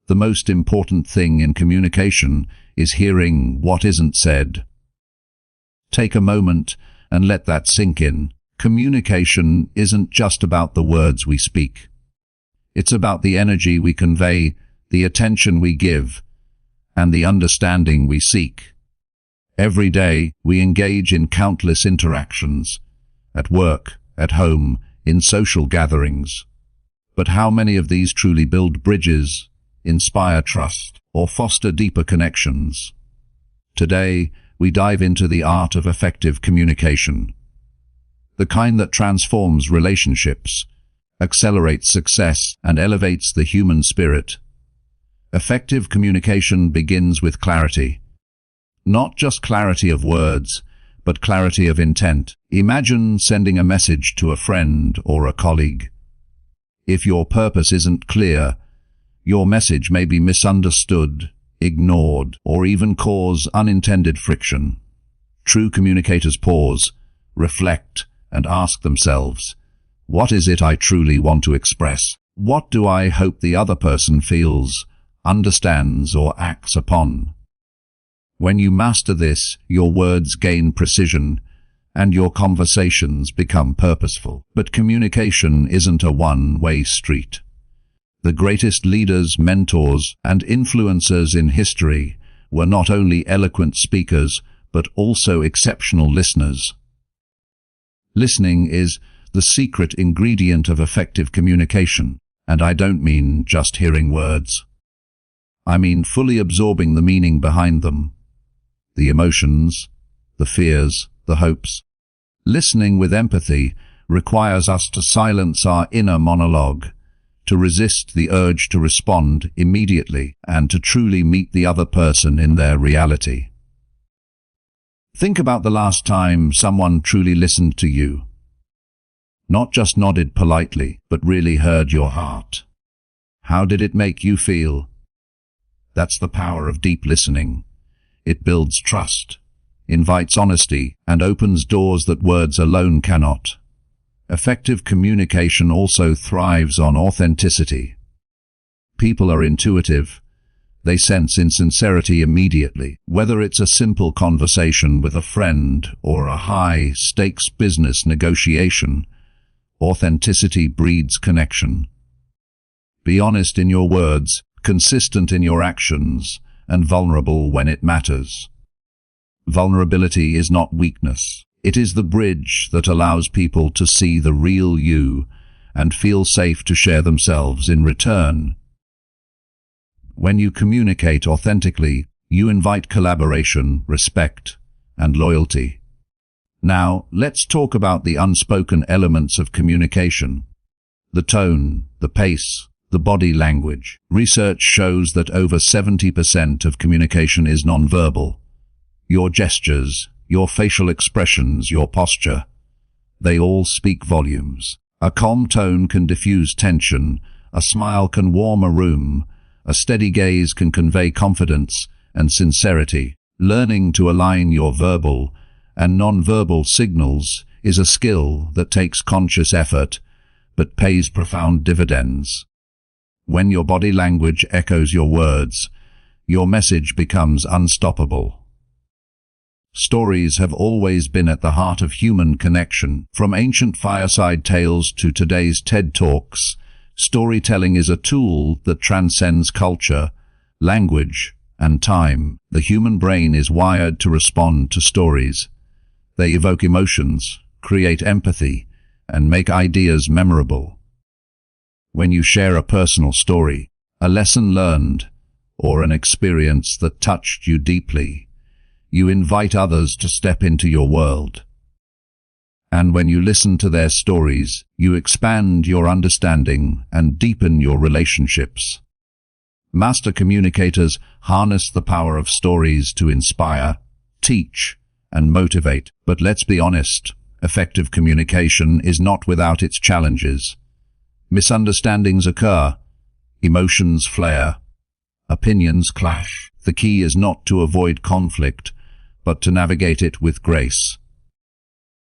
The most important thing in communication is hearing what isn't said. Take a moment and let that sink in. Communication isn't just about the words we speak. It's about the energy we convey, the attention we give, and the understanding we seek. Every day, we engage in countless interactions, at work, at home, in social gatherings. But how many of these truly build bridges, inspire trust, or foster deeper connections? Today, we dive into the art of effective communication, the kind that transforms relationships, accelerates success, and elevates the human spirit. Effective communication begins with clarity. Not just clarity of words, but clarity of intent. Imagine sending a message to a friend or a colleague. If your purpose isn't clear, your message may be misunderstood, ignored, or even cause unintended friction. True communicators pause, reflect, and ask themselves, what is it I truly want to express? What do I hope the other person feels, understands, or acts upon? When you master this, your words gain precision, and your conversations become purposeful. But communication isn't a one-way street. The greatest leaders, mentors, and influencers in history were not only eloquent speakers, but also exceptional listeners. Listening is the secret ingredient of effective communication, and I don't mean just hearing words. I mean fully absorbing the meaning behind them, the emotions, the fears, the hopes. Listening with empathy requires us to silence our inner monologue, to resist the urge to respond immediately, and to truly meet the other person in their reality. Think about the last time someone truly listened to you. Not just nodded politely, but really heard your heart. How did it make you feel? That's the power of deep listening. It builds trust, invites honesty, and opens doors that words alone cannot. Effective communication also thrives on authenticity. People are intuitive. They sense insincerity immediately, whether it's a simple conversation with a friend or a high-stakes business negotiation. Authenticity breeds connection. Be honest in your words, consistent in your actions, and vulnerable when it matters. Vulnerability is not weakness. It is the bridge that allows people to see the real you and feel safe to share themselves in return. When you communicate authentically, you invite collaboration, respect, and loyalty. Now, let's talk about the unspoken elements of communication. The tone, the pace, the body language. Research shows that over 70% of communication is nonverbal. Your gestures, your facial expressions, your posture, they all speak volumes. A calm tone can diffuse tension, a smile can warm a room, a steady gaze can convey confidence and sincerity. Learning to align your verbal and non-verbal signals is a skill that takes conscious effort, but pays profound dividends. When your body language echoes your words, your message becomes unstoppable. Stories have always been at the heart of human connection. From ancient fireside tales to today's TED Talks, storytelling is a tool that transcends culture, language, and time. The human brain is wired to respond to stories. They evoke emotions, create empathy, and make ideas memorable. When you share a personal story, a lesson learned, or an experience that touched you deeply, you invite others to step into your world. And when you listen to their stories, you expand your understanding and deepen your relationships. Master communicators harness the power of stories to inspire, teach, and motivate. But let's be honest, effective communication is not without its challenges. Misunderstandings occur, emotions flare, opinions clash. The key is not to avoid conflict, but to navigate it with grace.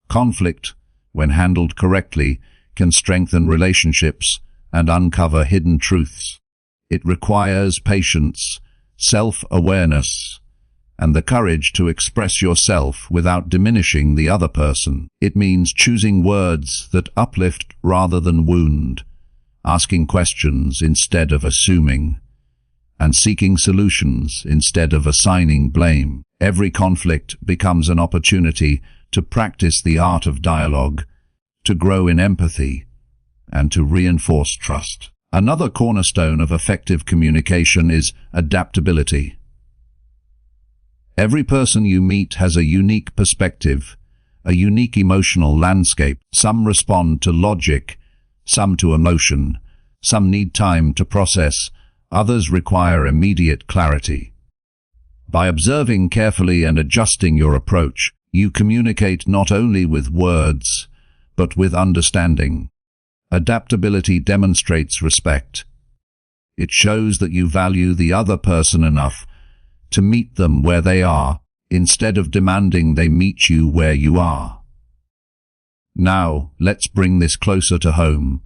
Conflict, when handled correctly, can strengthen relationships and uncover hidden truths. It requires patience, self-awareness, and the courage to express yourself without diminishing the other person. It means choosing words that uplift rather than wound, asking questions instead of assuming, and seeking solutions instead of assigning blame. Every conflict becomes an opportunity to practice the art of dialogue, to grow in empathy, and to reinforce trust. Another cornerstone of effective communication is adaptability. Every person you meet has a unique perspective, a unique emotional landscape. Some respond to logic, some to emotion, some need time to process, others require immediate clarity. By observing carefully and adjusting your approach, you communicate not only with words, but with understanding. Adaptability demonstrates respect. It shows that you value the other person enough to meet them where they are, instead of demanding they meet you where you are. Now, let's bring this closer to home.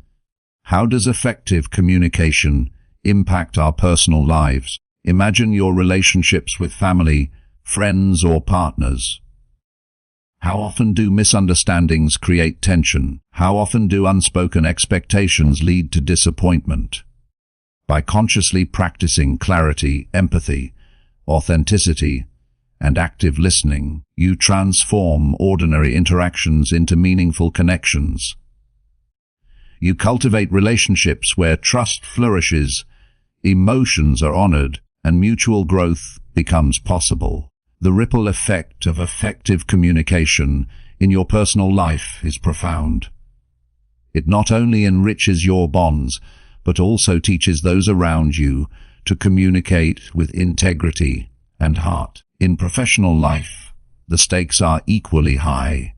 How does effective communication impact our personal lives? Imagine your relationships with family, friends, or partners. How often do misunderstandings create tension? How often do unspoken expectations lead to disappointment? By consciously practicing clarity, empathy, authenticity, and active listening, you transform ordinary interactions into meaningful connections. You cultivate relationships where trust flourishes, emotions are honored, and mutual growth becomes possible. The ripple effect of effective communication in your personal life is profound. It not only enriches your bonds, but also teaches those around you to communicate with integrity and heart. In professional life, the stakes are equally high.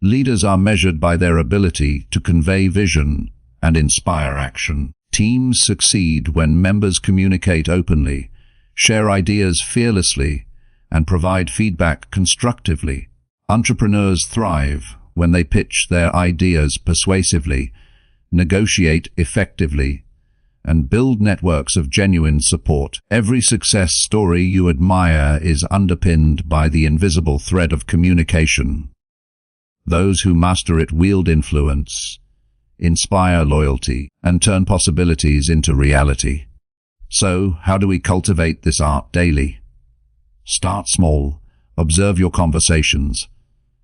Leaders are measured by their ability to convey vision and inspire action. Teams succeed when members communicate openly, share ideas fearlessly, and provide feedback constructively. Entrepreneurs thrive when they pitch their ideas persuasively, negotiate effectively, and build networks of genuine support. Every success story you admire is underpinned by the invisible thread of communication. Those who master it wield influence, inspire loyalty, and turn possibilities into reality. So, how do we cultivate this art daily? Start small. Observe your conversations.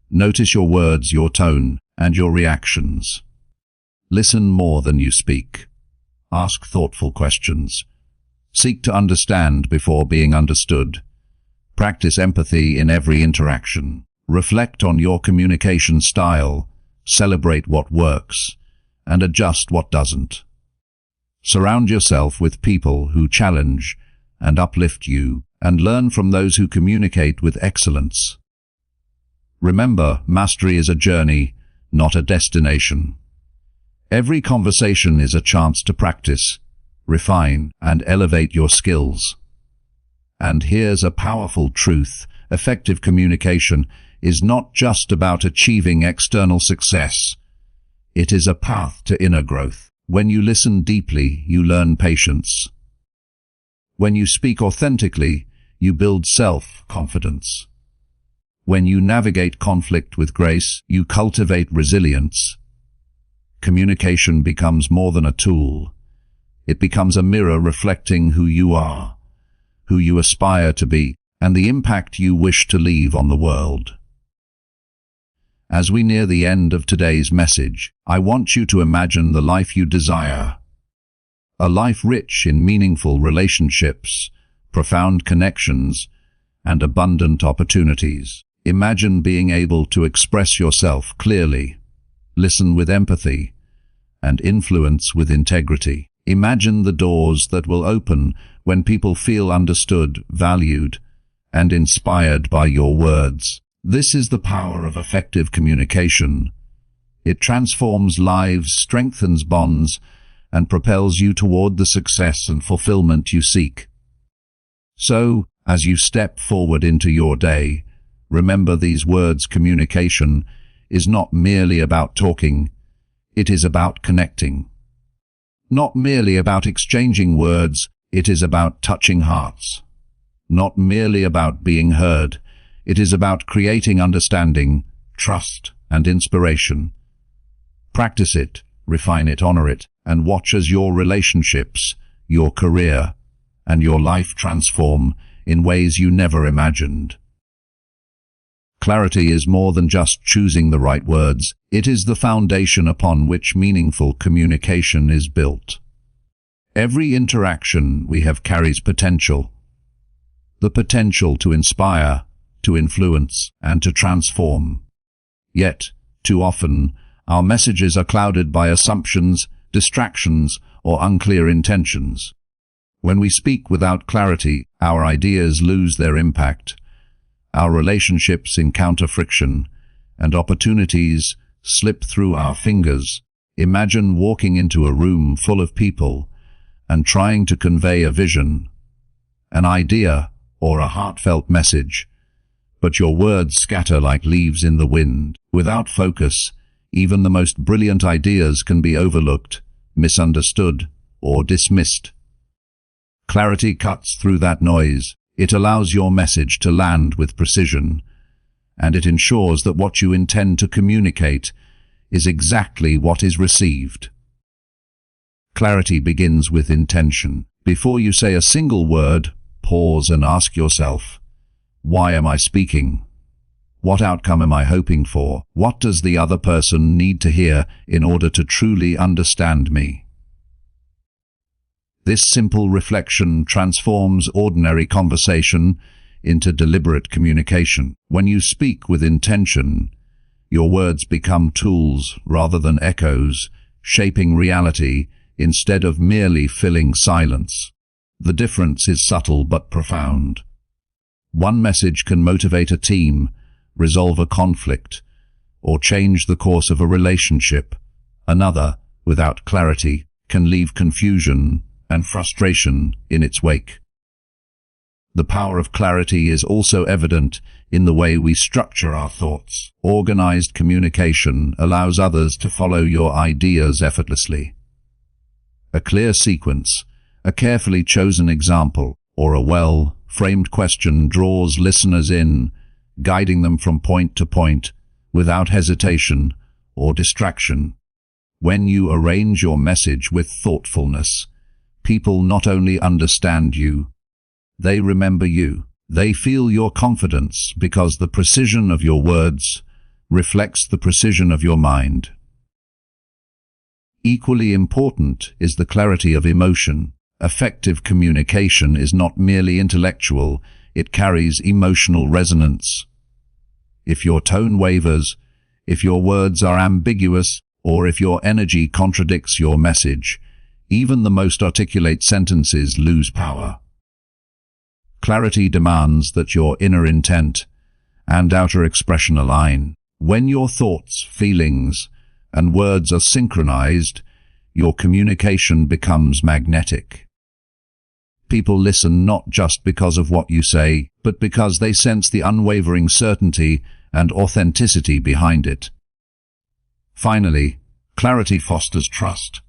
Notice your words, your tone, and your reactions. Listen more than you speak. Ask thoughtful questions. Seek to understand before being understood. Practice empathy in every interaction. Reflect on your communication style. Celebrate what works, and adjust what doesn't. Surround yourself with people who challenge and uplift you, and learn from those who communicate with excellence. Remember, mastery is a journey, not a destination. Every conversation is a chance to practice, refine, and elevate your skills. And here's a powerful truth: effective communication is not just about achieving external success. It is a path to inner growth. When you listen deeply, you learn patience. When you speak authentically, you build self-confidence. When you navigate conflict with grace, you cultivate resilience. Communication becomes more than a tool. It becomes a mirror reflecting who you are, who you aspire to be, and the impact you wish to leave on the world. As we near the end of today's message, I want you to imagine the life you desire. A life rich in meaningful relationships, profound connections, and abundant opportunities. Imagine being able to express yourself clearly, listen with empathy, and influence with integrity. Imagine the doors that will open when people feel understood, valued, and inspired by your words. This is the power of effective communication. It transforms lives, strengthens bonds, and propels you toward the success and fulfillment you seek. So, as you step forward into your day, remember these words: communication is not merely about talking, it is about connecting. Not merely about exchanging words, it is about touching hearts. Not merely about being heard, it is about creating understanding, trust, and inspiration. Practice it, refine it, honor it, and watch as your relationships, your career, and your life transform in ways you never imagined. Clarity is more than just choosing the right words. It is the foundation upon which meaningful communication is built. Every interaction we have carries potential. The potential to inspire, to influence, and to transform. Yet, too often, our messages are clouded by assumptions, distractions, or unclear intentions. When we speak without clarity, our ideas lose their impact. Our relationships encounter friction, and opportunities slip through our fingers. Imagine walking into a room full of people and trying to convey a vision, an idea, or a heartfelt message, but your words scatter like leaves in the wind. Without focus, even the most brilliant ideas can be overlooked, misunderstood, or dismissed. Clarity cuts through that noise. It allows your message to land with precision, and it ensures that what you intend to communicate is exactly what is received. Clarity begins with intention. Before you say a single word, pause and ask yourself, why am I speaking? What outcome am I hoping for? What does the other person need to hear in order to truly understand me? This simple reflection transforms ordinary conversation into deliberate communication. When you speak with intention, your words become tools rather than echoes, shaping reality instead of merely filling silence. The difference is subtle but profound. One message can motivate a team, resolve a conflict, or change the course of a relationship. Another, without clarity, can leave confusion and frustration in its wake. The power of clarity is also evident in the way we structure our thoughts. Organized communication allows others to follow your ideas effortlessly. A clear sequence, a carefully chosen example, or a well-framed question draws listeners in, guiding them from point to point, without hesitation or distraction. When you arrange your message with thoughtfulness, people not only understand you, they remember you. They feel your confidence because the precision of your words reflects the precision of your mind. Equally important is the clarity of emotion. Effective communication is not merely intellectual, it carries emotional resonance. If your tone wavers, if your words are ambiguous, or if your energy contradicts your message, even the most articulate sentences lose power. Clarity demands that your inner intent and outer expression align. When your thoughts, feelings, and words are synchronized, your communication becomes magnetic. People listen not just because of what you say, but because they sense the unwavering certainty and authenticity behind it. Finally, clarity fosters trust.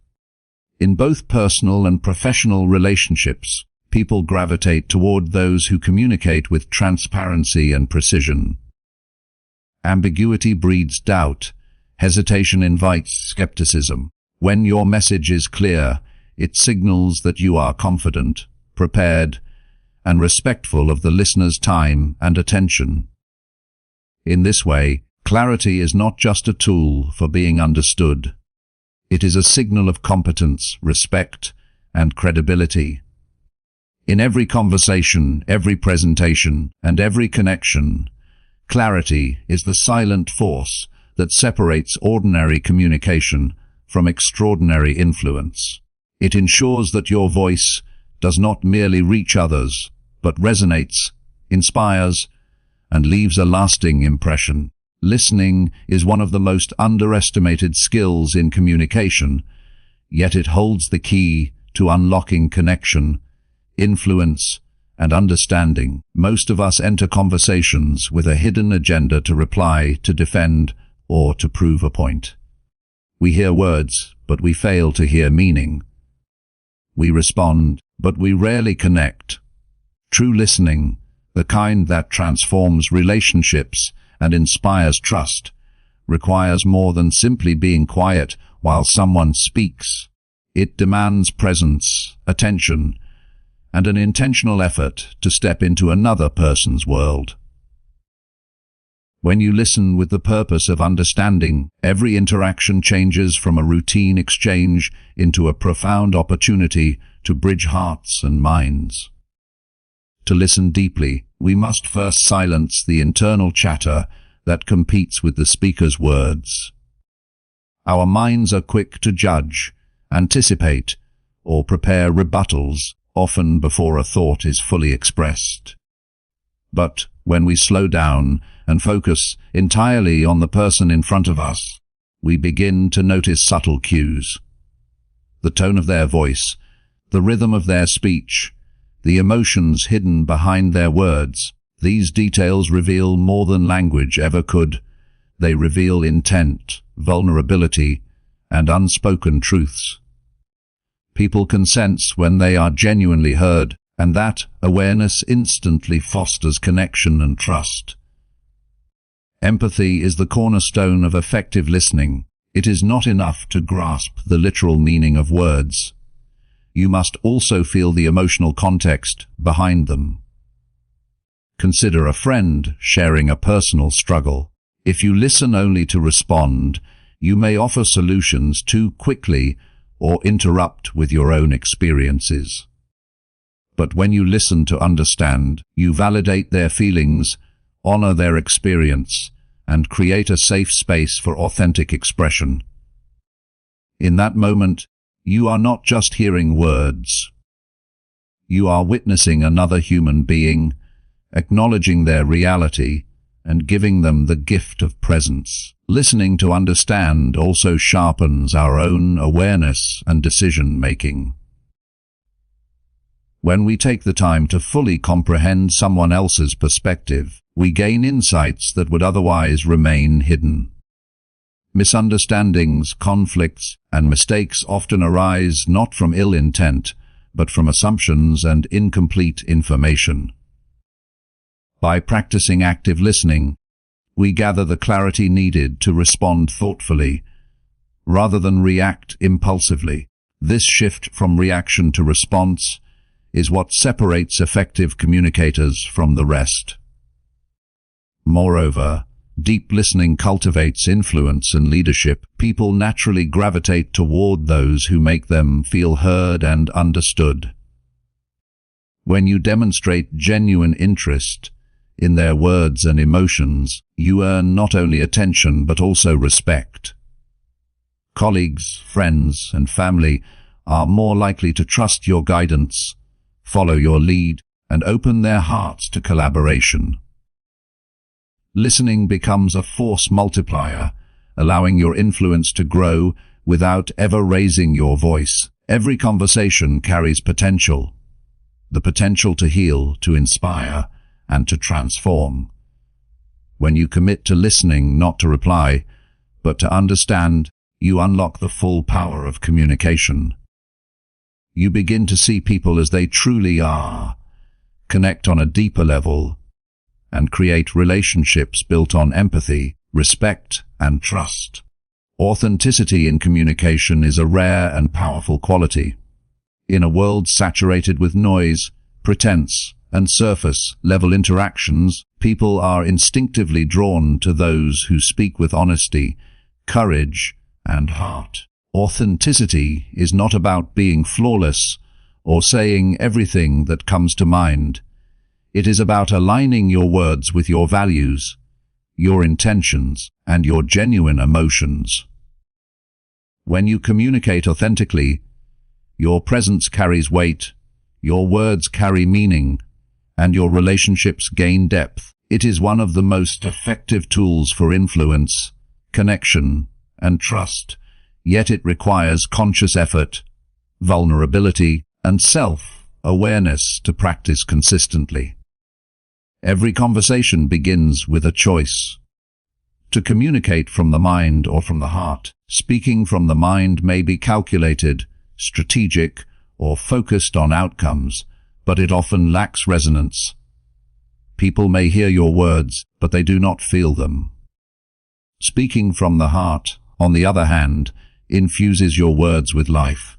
In both personal and professional relationships, people gravitate toward those who communicate with transparency and precision. Ambiguity breeds doubt. Hesitation invites skepticism. When your message is clear, it signals that you are confident, prepared, and respectful of the listener's time and attention. In this way, clarity is not just a tool for being understood. It is a signal of competence, respect, and credibility. In every conversation, every presentation, and every connection, clarity is the silent force that separates ordinary communication from extraordinary influence. It ensures that your voice does not merely reach others, but resonates, inspires, and leaves a lasting impression. Listening is one of the most underestimated skills in communication, yet it holds the key to unlocking connection, influence, and understanding. Most of us enter conversations with a hidden agenda to reply, to defend, or to prove a point. We hear words, but we fail to hear meaning. We respond, but we rarely connect. True listening, the kind that transforms relationships and inspires trust, requires more than simply being quiet while someone speaks. It demands presence, attention, and an intentional effort to step into another person's world. When you listen with the purpose of understanding, every interaction changes from a routine exchange into a profound opportunity to bridge hearts and minds. To listen deeply, we must first silence the internal chatter that competes with the speaker's words. Our minds are quick to judge, anticipate, or prepare rebuttals, often before a thought is fully expressed. But when we slow down and focus entirely on the person in front of us, we begin to notice subtle cues. The tone of their voice, the rhythm of their speech, the emotions hidden behind their words. These details reveal more than language ever could. They reveal intent, vulnerability, and unspoken truths. People can sense when they are genuinely heard, and that awareness instantly fosters connection and trust. Empathy is the cornerstone of effective listening. It is not enough to grasp the literal meaning of words. You must also feel the emotional context behind them. Consider a friend sharing a personal struggle. If you listen only to respond, you may offer solutions too quickly or interrupt with your own experiences. But when you listen to understand, you validate their feelings, honor their experience, and create a safe space for authentic expression. In that moment, you are not just hearing words. You are witnessing another human being, acknowledging their reality, and giving them the gift of presence. Listening to understand also sharpens our own awareness and decision-making. When we take the time to fully comprehend someone else's perspective, we gain insights that would otherwise remain hidden. Misunderstandings, conflicts, and mistakes often arise not from ill intent, but from assumptions and incomplete information. By practicing active listening, we gather the clarity needed to respond thoughtfully, rather than react impulsively. This shift from reaction to response is what separates effective communicators from the rest. Moreover, deep listening cultivates influence and leadership. People naturally gravitate toward those who make them feel heard and understood. When you demonstrate genuine interest in their words and emotions, you earn not only attention but also respect. Colleagues, friends, and family are more likely to trust your guidance, follow your lead, and open their hearts to collaboration. Listening becomes a force multiplier, allowing your influence to grow without ever raising your voice. Every conversation carries potential. The potential to heal, to inspire, and to transform. When you commit to listening, not to reply, but to understand, you unlock the full power of communication. You begin to see people as they truly are, connect on a deeper level, and create relationships built on empathy, respect, and trust. Authenticity in communication is a rare and powerful quality. In a world saturated with noise, pretense, and surface-level interactions, people are instinctively drawn to those who speak with honesty, courage, and heart. Authenticity is not about being flawless or saying everything that comes to mind. It is about aligning your words with your values, your intentions, and your genuine emotions. When you communicate authentically, your presence carries weight, your words carry meaning, and your relationships gain depth. It is one of the most effective tools for influence, connection, and trust, yet it requires conscious effort, vulnerability, and self-awareness to practice consistently. Every conversation begins with a choice: To communicate from the mind or from the heart, speaking from the mind may be calculated, strategic, or focused on outcomes, but it often lacks resonance. People may hear your words, but they do not feel them. Speaking from the heart, on the other hand, infuses your words with life.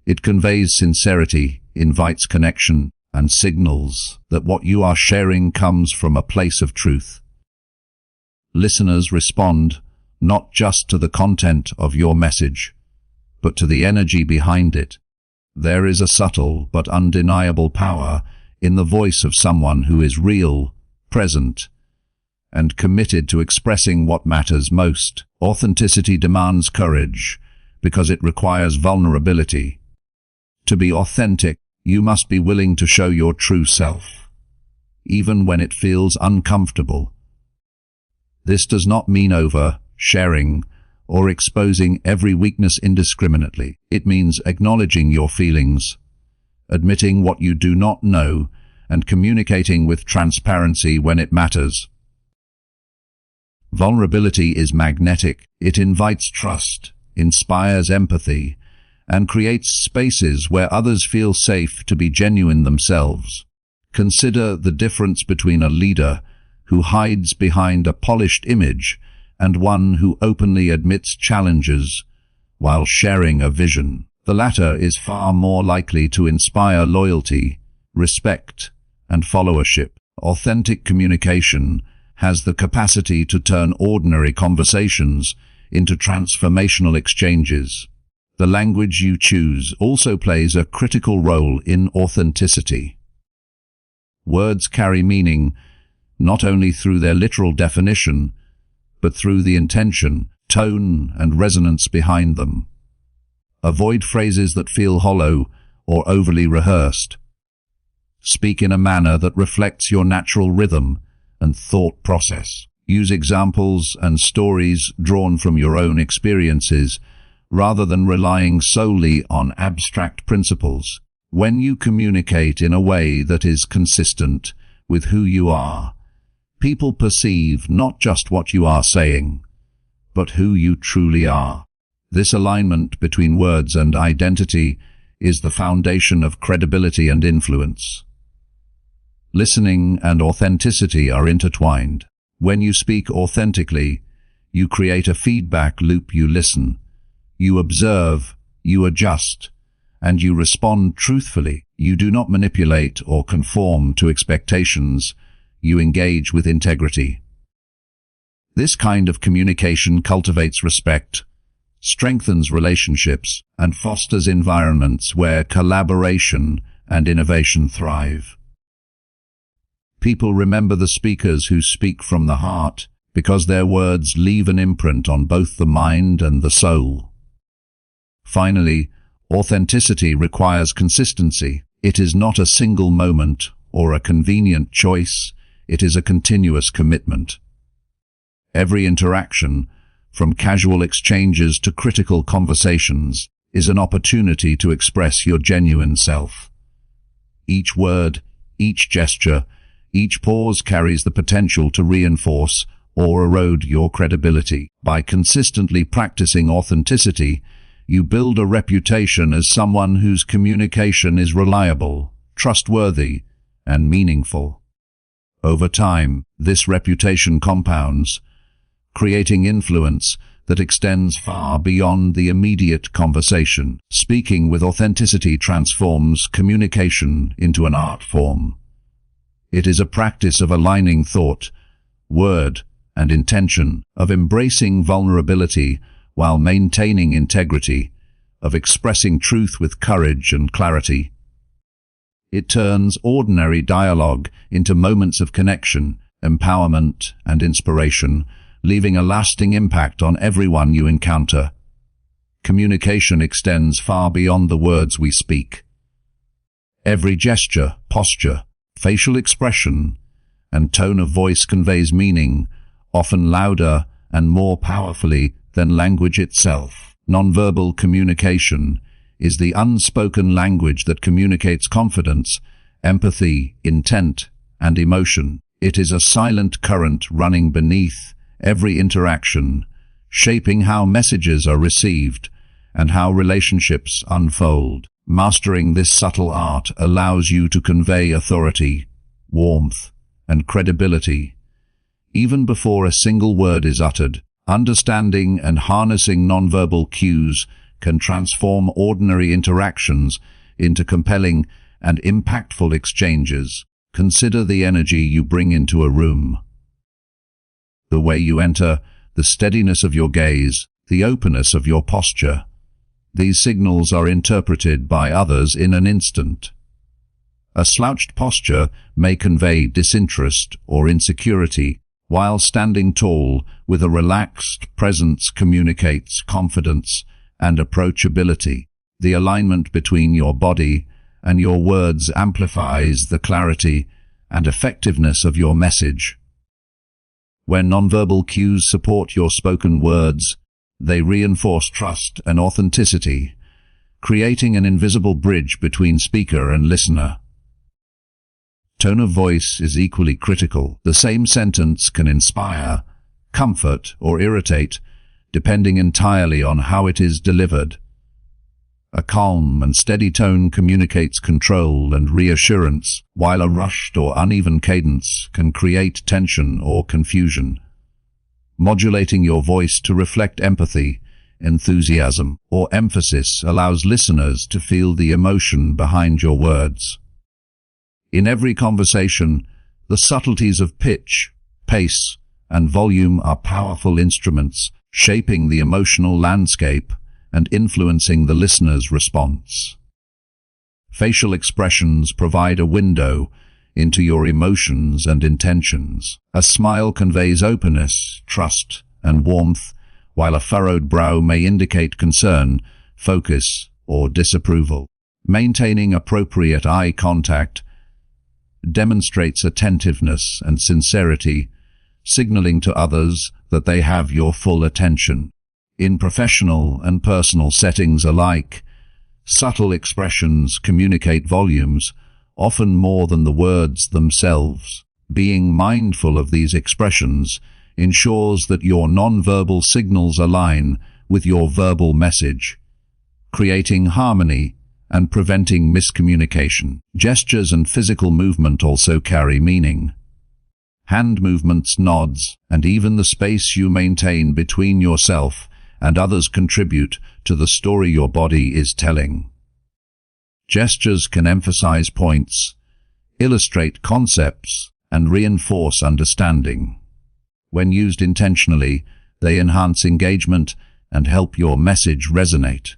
It conveys sincerity, invites connection, and signals that what you are sharing comes from a place of truth. Listeners respond not just to the content of your message, but to the energy behind it. There is a subtle but undeniable power in the voice of someone who is real, present, and committed to expressing what matters most. Authenticity demands courage because it requires vulnerability. To be authentic, you must be willing to show your true self, even when it feels uncomfortable. This does not mean over-sharing or exposing every weakness indiscriminately. It means acknowledging your feelings, admitting what you do not know, and communicating with transparency when it matters. Vulnerability is magnetic. It invites trust, inspires empathy, and creates spaces where others feel safe to be genuine themselves. Consider the difference between a leader who hides behind a polished image and one who openly admits challenges while sharing a vision. The latter is far more likely to inspire loyalty, respect, and followership. Authentic communication has the capacity to turn ordinary conversations into transformational exchanges. The language you choose also plays a critical role in authenticity. Words carry meaning not only through their literal definition, but through the intention, tone, and resonance behind them. Avoid phrases that feel hollow or overly rehearsed. Speak in a manner that reflects your natural rhythm and thought process. Use examples and stories drawn from your own experiences, rather than relying solely on abstract principles. When you communicate in a way that is consistent with who you are, people perceive not just what you are saying, but who you truly are. This alignment between words and identity is the foundation of credibility and influence. Listening and authenticity are intertwined. When you speak authentically, you create a feedback loop. You listen, you observe, you adjust, and you respond truthfully. You do not manipulate or conform to expectations. You engage with integrity. This kind of communication cultivates respect, strengthens relationships, and fosters environments where collaboration and innovation thrive. People remember the speakers who speak from the heart because their words leave an imprint on both the mind and the soul. Finally, authenticity requires consistency. It is not a single moment or a convenient choice. It is a continuous commitment. Every interaction, from casual exchanges to critical conversations, is an opportunity to express your genuine self. Each word, each gesture, each pause carries the potential to reinforce or erode your credibility. By consistently practicing authenticity, you build a reputation as someone whose communication is reliable, trustworthy, and meaningful. Over time, this reputation compounds, creating influence that extends far beyond the immediate conversation. Speaking with authenticity transforms communication into an art form. It is a practice of aligning thought, word, and intention, of embracing vulnerability while maintaining integrity, of expressing truth with courage and clarity. It turns ordinary dialogue into moments of connection, empowerment, and inspiration, leaving a lasting impact on everyone you encounter. Communication extends far beyond the words we speak. Every gesture, posture, facial expression, and tone of voice conveys meaning, often louder and more powerfully than language itself. Nonverbal communication is the unspoken language that communicates confidence, empathy, intent, and emotion. It is a silent current running beneath every interaction, shaping how messages are received and how relationships unfold. Mastering this subtle art allows you to convey authority, warmth, and credibility, even before a single word is uttered. Understanding and harnessing nonverbal cues can transform ordinary interactions into compelling and impactful exchanges. Consider the energy you bring into a room. The way you enter, the steadiness of your gaze, the openness of your posture. These signals are interpreted by others in an instant. A slouched posture may convey disinterest or insecurity, while standing tall with a relaxed presence communicates confidence and approachability. The alignment between your body and your words amplifies the clarity and effectiveness of your message. When nonverbal cues support your spoken words, they reinforce trust and authenticity, creating an invisible bridge between speaker and listener. Tone of voice is equally critical. The same sentence can inspire, comfort, or irritate, depending entirely on how it is delivered. A calm and steady tone communicates control and reassurance, while a rushed or uneven cadence can create tension or confusion. Modulating your voice to reflect empathy, enthusiasm, or emphasis allows listeners to feel the emotion behind your words. In every conversation, the subtleties of pitch, pace, and volume are powerful instruments, shaping the emotional landscape and influencing the listener's response. Facial expressions provide a window into your emotions and intentions. A smile conveys openness, trust, and warmth, while a furrowed brow may indicate concern, focus, or disapproval. Maintaining appropriate eye contact demonstrates attentiveness and sincerity, signaling to others that they have your full attention. In professional and personal settings alike, subtle expressions communicate volumes, often more than the words themselves. Being mindful of these expressions ensures that your nonverbal signals align with your verbal message, creating harmony and preventing miscommunication. Gestures and physical movement also carry meaning. Hand movements, nods, and even the space you maintain between yourself and others contribute to the story your body is telling. Gestures can emphasize points, illustrate concepts, and reinforce understanding. When used intentionally, they enhance engagement and help your message resonate.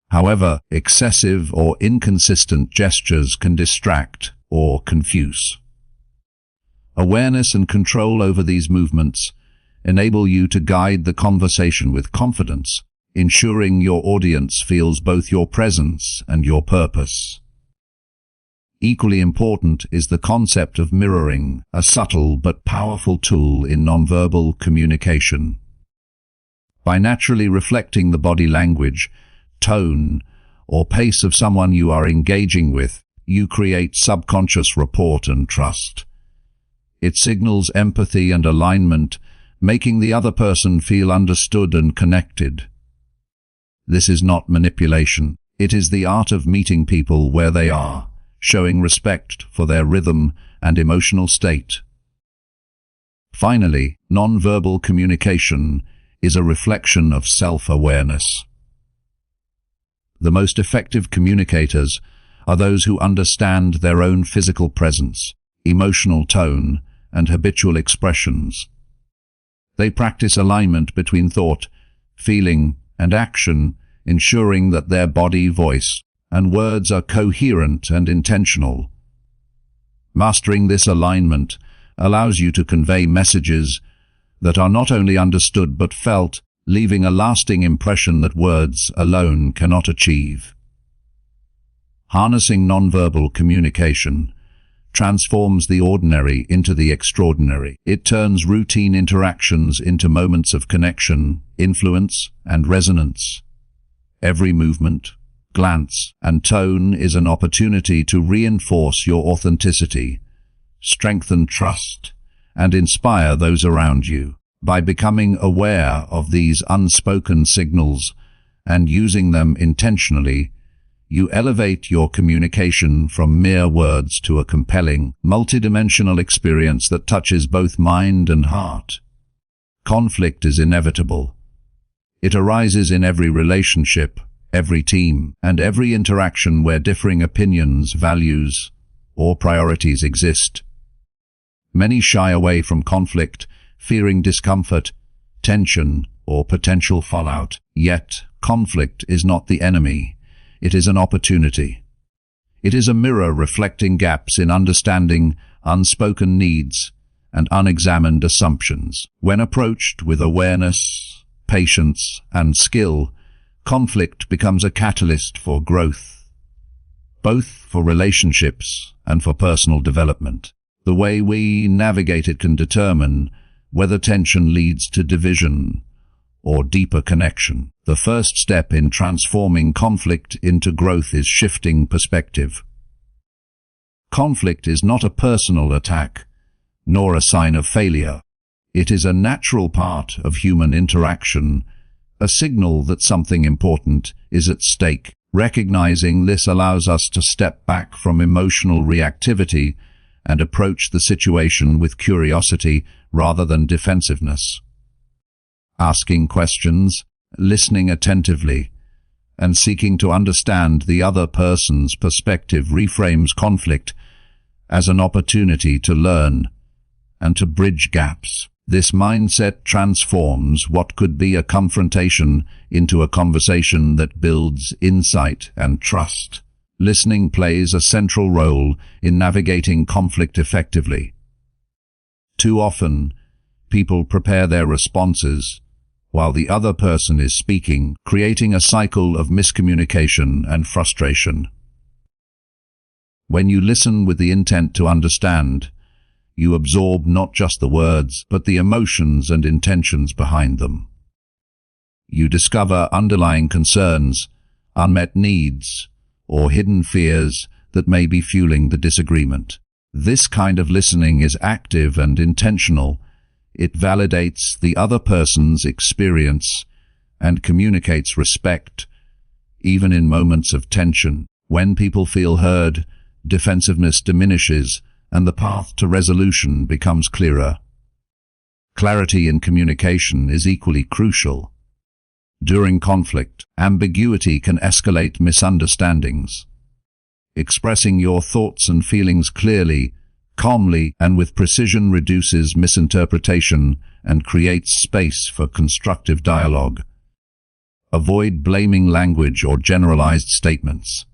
However, excessive or inconsistent gestures can distract or confuse. Awareness and control over these movements enable you to guide the conversation with confidence, ensuring your audience feels both your presence and your purpose. Equally important is the concept of mirroring, a subtle but powerful tool in nonverbal communication. By naturally reflecting the body language, tone, or pace of someone you are engaging with, you create subconscious rapport and trust. It signals empathy and alignment, making the other person feel understood and connected. This is not manipulation. It is the art of meeting people where they are, showing respect for their rhythm and emotional state. Finally, nonverbal communication is a reflection of self-awareness. The most effective communicators are those who understand their own physical presence, emotional tone, and habitual expressions. They practice alignment between thought, feeling, and action, ensuring that their body, voice, and words are coherent and intentional. Mastering this alignment allows you to convey messages that are not only understood but felt, leaving a lasting impression that words alone cannot achieve. Harnessing nonverbal communication transforms the ordinary into the extraordinary. It turns routine interactions into moments of connection, influence, and resonance. Every movement, glance, and tone is an opportunity to reinforce your authenticity, strengthen trust, and inspire those around you. By becoming aware of these unspoken signals and using them intentionally, you elevate your communication from mere words to a compelling, multidimensional experience that touches both mind and heart. Conflict is inevitable. It arises in every relationship, every team, and every interaction where differing opinions, values, or priorities exist. Many shy away from conflict, fearing discomfort, tension, or potential fallout. Yet, conflict is not the enemy. It is an opportunity. It is a mirror reflecting gaps in understanding, unspoken needs, and unexamined assumptions. When approached with awareness, patience, and skill, conflict becomes a catalyst for growth, both for relationships and for personal development. The way we navigate it can determine whether tension leads to division or deeper connection. The first step in transforming conflict into growth is shifting perspective. Conflict is not a personal attack, nor a sign of failure. It is a natural part of human interaction, a signal that something important is at stake. Recognizing this allows us to step back from emotional reactivity and approach the situation with curiosity rather than defensiveness. Asking questions, listening attentively, and seeking to understand the other person's perspective reframes conflict as an opportunity to learn and to bridge gaps. This mindset transforms what could be a confrontation into a conversation that builds insight and trust. Listening plays a central role in navigating conflict effectively. Too often, people prepare their responses while the other person is speaking, creating a cycle of miscommunication and frustration. When you listen with the intent to understand, you absorb not just the words, but the emotions and intentions behind them. You discover underlying concerns, unmet needs, or hidden fears that may be fueling the disagreement. This kind of listening is active and intentional. It validates the other person's experience and communicates respect, even in moments of tension. When people feel heard, defensiveness diminishes and the path to resolution becomes clearer. Clarity in communication is equally crucial. During conflict, ambiguity can escalate misunderstandings. Expressing your thoughts and feelings clearly, calmly, and with precision reduces misinterpretation and creates space for constructive dialogue. Avoid blaming language or generalized statements.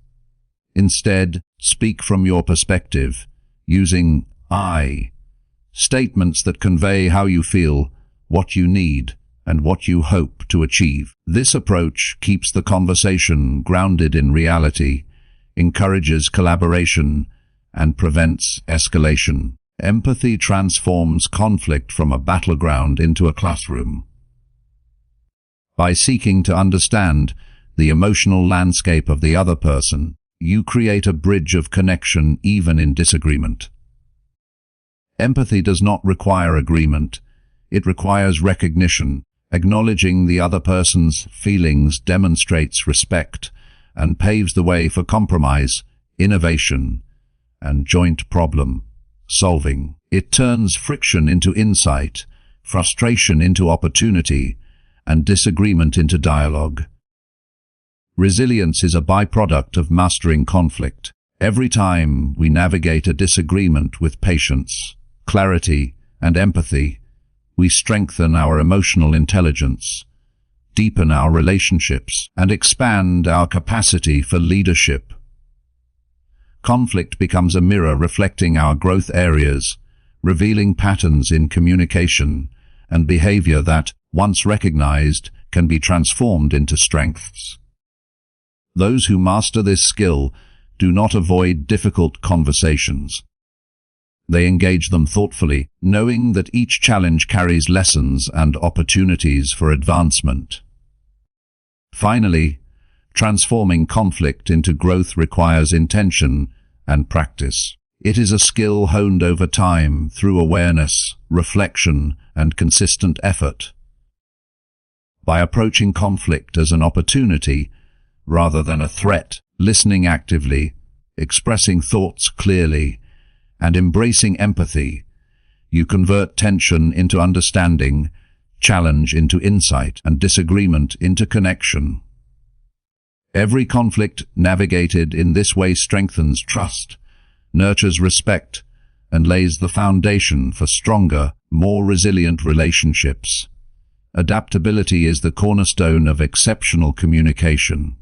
Instead, speak from your perspective, using I statements that convey how you feel, what you need, and what you hope to achieve. This approach keeps the conversation grounded in reality, encourages collaboration, and prevents escalation. Empathy transforms conflict from a battleground into a classroom. By seeking to understand the emotional landscape of the other person, you create a bridge of connection even in disagreement. Empathy does not require agreement. It requires recognition. Acknowledging the other person's feelings demonstrates respect and paves the way for compromise, innovation, and joint problem solving. It turns friction into insight, frustration into opportunity, and disagreement into dialogue. Resilience is a byproduct of mastering conflict. Every time we navigate a disagreement with patience, clarity, and empathy, we strengthen our emotional intelligence, deepen our relationships, and expand our capacity for leadership. Conflict becomes a mirror reflecting our growth areas, revealing patterns in communication and behavior that, once recognized, can be transformed into strengths. Those who master this skill do not avoid difficult conversations. They engage them thoughtfully, knowing that each challenge carries lessons and opportunities for advancement. Finally, transforming conflict into growth requires intention and practice. It is a skill honed over time through awareness, reflection, and consistent effort. By approaching conflict as an opportunity rather than a threat, listening actively, expressing thoughts clearly, and embracing empathy, you convert tension into understanding, challenge into insight, and disagreement into connection. Every conflict navigated in this way strengthens trust, nurtures respect, and lays the foundation for stronger, more resilient relationships. Adaptability is the cornerstone of exceptional communication.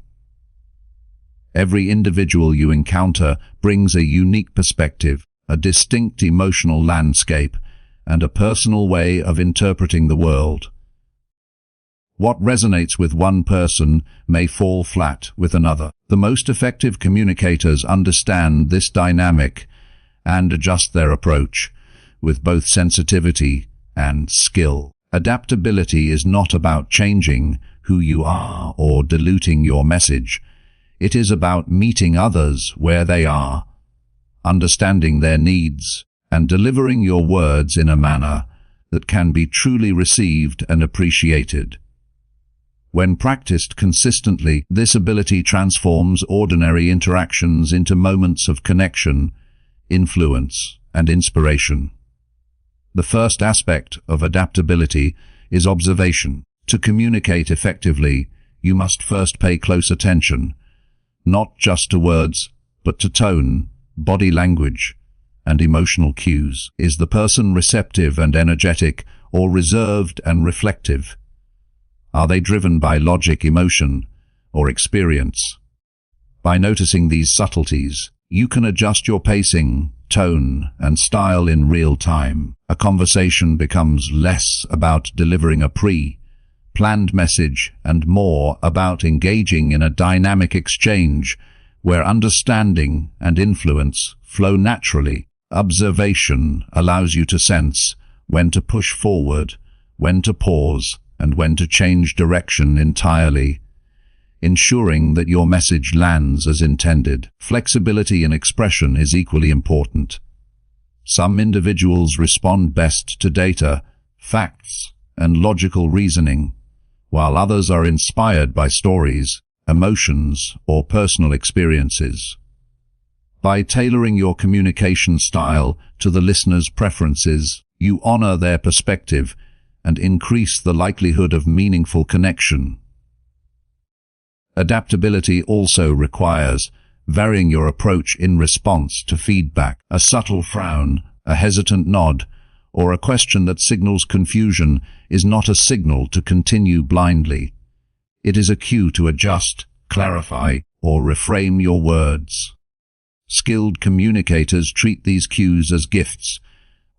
Every individual you encounter brings a unique perspective, a distinct emotional landscape, and a personal way of interpreting the world. What resonates with one person may fall flat with another. The most effective communicators understand this dynamic and adjust their approach with both sensitivity and skill. Adaptability is not about changing who you are or diluting your message. It is about meeting others where they are, understanding their needs, and delivering your words in a manner that can be truly received and appreciated. When practiced consistently, this ability transforms ordinary interactions into moments of connection, influence, and inspiration. The first aspect of adaptability is observation. To communicate effectively, you must first pay close attention, not just to words, but to tone, body language, and emotional cues. Is the person receptive and energetic, or reserved and reflective? Are they driven by logic, emotion, or experience? By noticing these subtleties, you can adjust your pacing, tone, and style in real time. A conversation becomes less about delivering a pre-planned message and more about engaging in a dynamic exchange where understanding and influence flow naturally. Observation allows you to sense when to push forward, when to pause, and when to change direction entirely, ensuring that your message lands as intended. Flexibility in expression is equally important. Some individuals respond best to data, facts, and logical reasoning, while others are inspired by stories, emotions, or personal experiences. By tailoring your communication style to the listener's preferences, you honor their perspective and increase the likelihood of meaningful connection. Adaptability also requires varying your approach in response to feedback. A subtle frown, a hesitant nod, or a question that signals confusion is not a signal to continue blindly. It is a cue to adjust, clarify, or reframe your words. Skilled communicators treat these cues as gifts,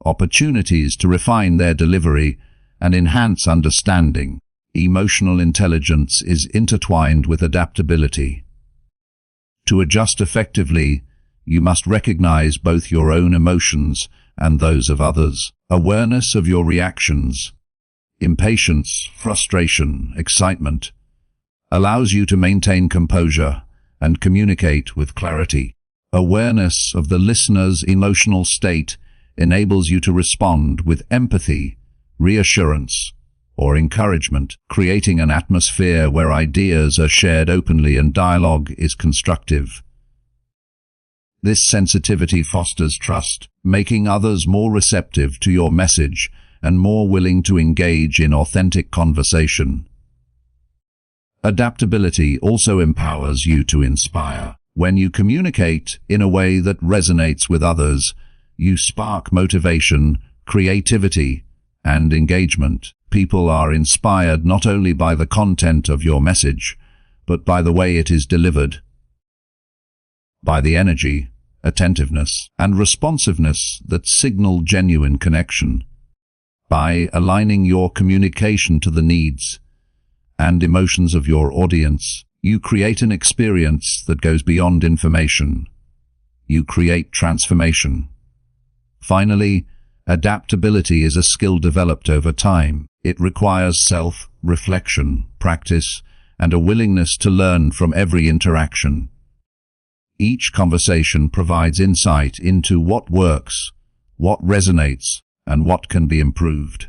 opportunities to refine their delivery and enhance understanding. Emotional intelligence is intertwined with adaptability. To adjust effectively, you must recognize both your own emotions and those of others. Awareness of your reactions, impatience, frustration, excitement, allows you to maintain composure and communicate with clarity. Awareness of the listener's emotional state enables you to respond with empathy, reassurance, or encouragement, creating an atmosphere where ideas are shared openly and dialogue is constructive. This sensitivity fosters trust, making others more receptive to your message and more willing to engage in authentic conversation. Adaptability also empowers you to inspire. When you communicate in a way that resonates with others, you spark motivation, creativity, and engagement. People are inspired not only by the content of your message, but by the way it is delivered, by the energy, attentiveness, and responsiveness that signal genuine connection. By aligning your communication to the needs and emotions of your audience, you create an experience that goes beyond information. You create transformation. Finally, adaptability is a skill developed over time. It requires self-reflection, practice, and a willingness to learn from every interaction. Each conversation provides insight into what works, what resonates, and what can be improved.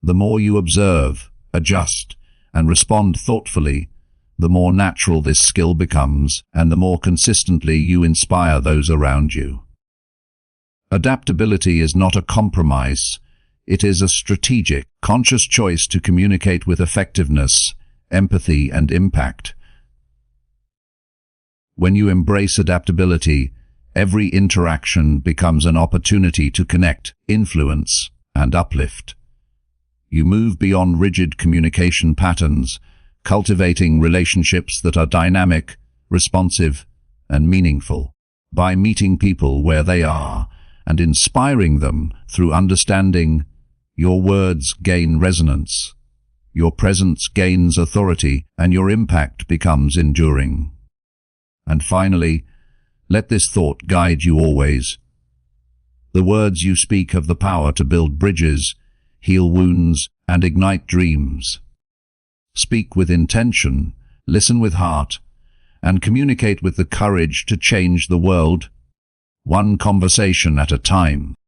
The more you observe, adjust, and respond thoughtfully, the more natural this skill becomes, and the more consistently you inspire those around you. Adaptability is not a compromise. It is a strategic, conscious choice to communicate with effectiveness, empathy, and impact. When you embrace adaptability, every interaction becomes an opportunity to connect, influence, and uplift. You move beyond rigid communication patterns, cultivating relationships that are dynamic, responsive, and meaningful. By meeting people where they are and inspiring them through understanding, your words gain resonance, your presence gains authority, and your impact becomes enduring. And finally, let this thought guide you always. The words you speak have the power to build bridges, heal wounds, and ignite dreams. Speak with intention, listen with heart, and communicate with the courage to change the world, one conversation at a time.